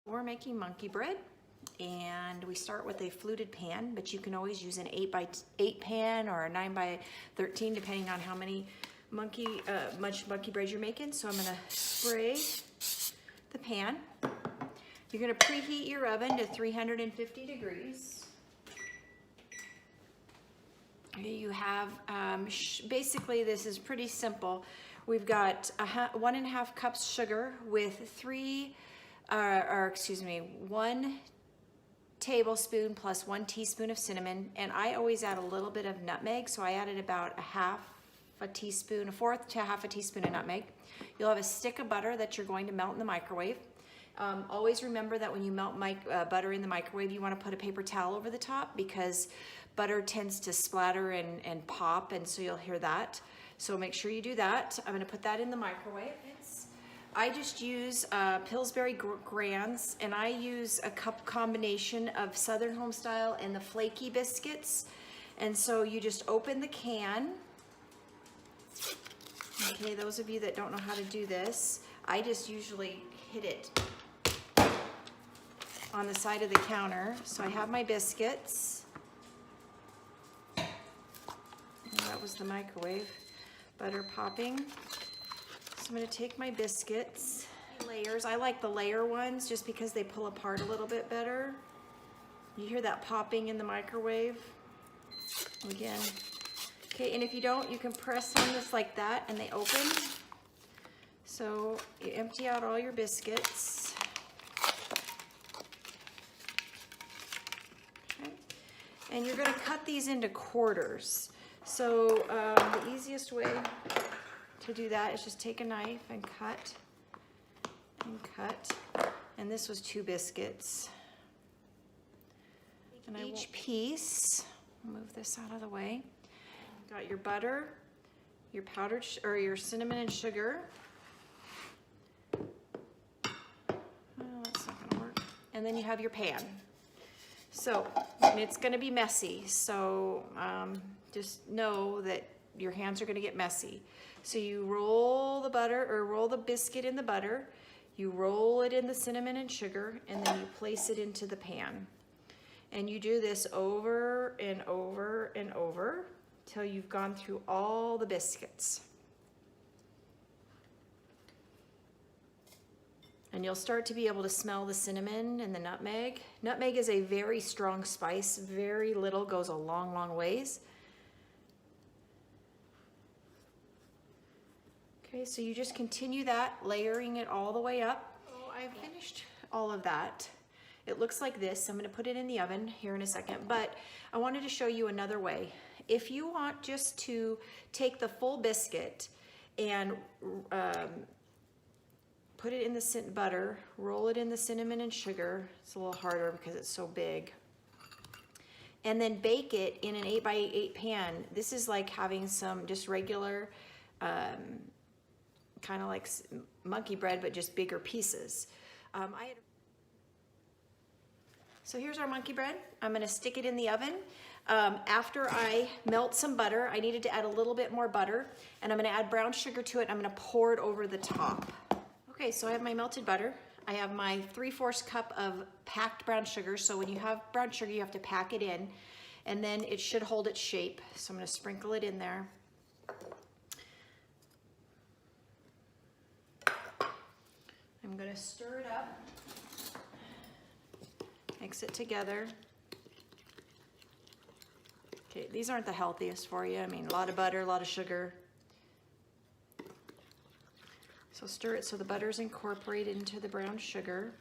We're making monkey bread, and we start with a fluted pan, but you can always use an 8x8 pan or a 9x13 depending on how many much monkey bread you're making. So I'm gonna spray the pan. You're gonna preheat your oven to 350 degrees. You have, basically this is pretty simple. We've got 1.5 cups sugar with 1 tablespoon plus 1 teaspoon of cinnamon, and I always add a little bit of nutmeg, so I added about a 4th to 1/2 teaspoon of nutmeg. You'll have a stick of butter that you're going to melt in the microwave. Always remember that when you melt butter in the microwave, you want to put a paper towel over the top because butter tends to splatter and pop, and so you'll hear that. So make sure you do that. I'm going to put that in the microwave. I just use Pillsbury Grands, and I use a cup combination of Southern Home Style and the flaky biscuits. And so you just open the can. Okay, those of you that don't know how to do this, I just usually hit it on the side of the counter. So I have my biscuits. And that was the microwave. Butter popping. So I'm going to take my biscuits, layers. I like the layer ones just because they pull apart a little bit better. You hear that popping in the microwave again. Okay, and if you don't, you can press on this like that and they open. So you empty out all your biscuits. Okay. And you're going to cut these into quarters. So the easiest way to do that is just take a knife and cut and cut. And this was 2 biscuits. And each piece, move this out of the way. Got your butter, your powdered or your cinnamon and sugar. Oh, that's not gonna work. And then you have your pan. So it's gonna be messy. So just know that your hands are gonna get messy. So you roll the butter or roll the biscuit in the butter, you roll it in the cinnamon and sugar, and then you place it into the pan. And you do this over and over and over till you've gone through all the biscuits. And you'll start to be able to smell the cinnamon and the nutmeg. Nutmeg is a very strong spice. Very little goes a long, long ways. Okay, so you just continue that, layering it all the way up. Oh, I've finished all of that. It looks like this. I'm going to put it in the oven here in a second, but I wanted to show you another way. If you want just to take the full biscuit and put it in the butter, roll it in the cinnamon and sugar. It's a little harder because it's so big. And then bake it in an 8x8 pan. This is like having some just regular kind of like monkey bread, but just bigger pieces. So here's our monkey bread. I'm gonna stick it in the oven. After I melt some butter, I needed to add a little bit more butter, and I'm gonna add brown sugar to it, and I'm gonna pour it over the top. Okay, so I have my melted butter. I have my 3/4 cup of packed brown sugar. So when you have brown sugar, you have to pack it in, and then it should hold its shape. So I'm gonna sprinkle it in there. I'm going to stir it up, mix it together. Okay, these aren't the healthiest for you. I mean, a lot of butter, a lot of sugar. So stir it so the butter's incorporated into the brown sugar.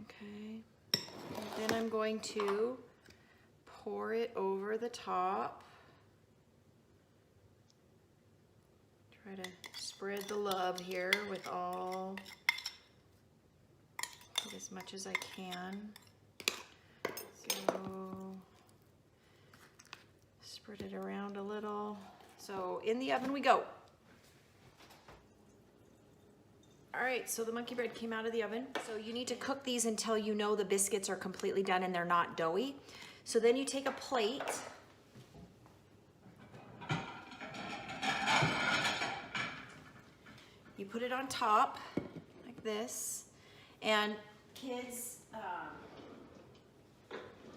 Okay, and then I'm going to pour it over the top. Try to spread the love here with get as much as I can. So spread it around a little. So in the oven we go. All right, so the monkey bread came out of the oven. So you need to cook these until you know the biscuits are completely done and they're not doughy. So then you take a plate. You put it on top like this. And kids,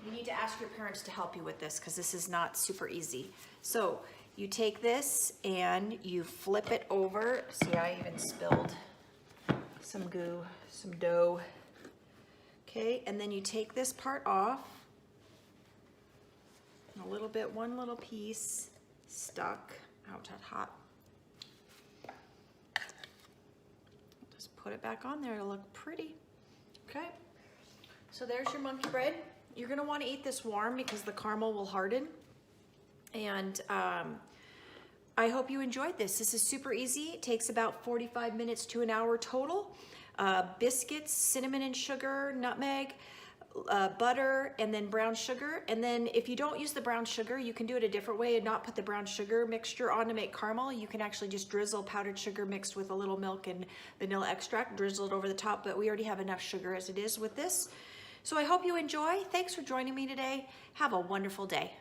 you need to ask your parents to help you with this because this is not super easy. So you take this and you flip it over. See, I even spilled some dough. Okay, and then you take this part off. A little bit, one little piece stuck. Ouch, that's hot. Just put it back on there to look pretty. Okay, so there's your monkey bread. You're gonna wanna eat this warm because the caramel will harden. And I hope you enjoyed this. This is super easy. It takes about 45 minutes to an hour total. Biscuits, cinnamon and sugar, nutmeg, butter, and then brown sugar. And then if you don't use the brown sugar, you can do it a different way and not put the brown sugar mixture on to make caramel. You can actually just drizzle powdered sugar mixed with a little milk and vanilla extract, drizzle it over the top, but we already have enough sugar as it is with this. So I hope you enjoy. Thanks for joining me today. Have a wonderful day.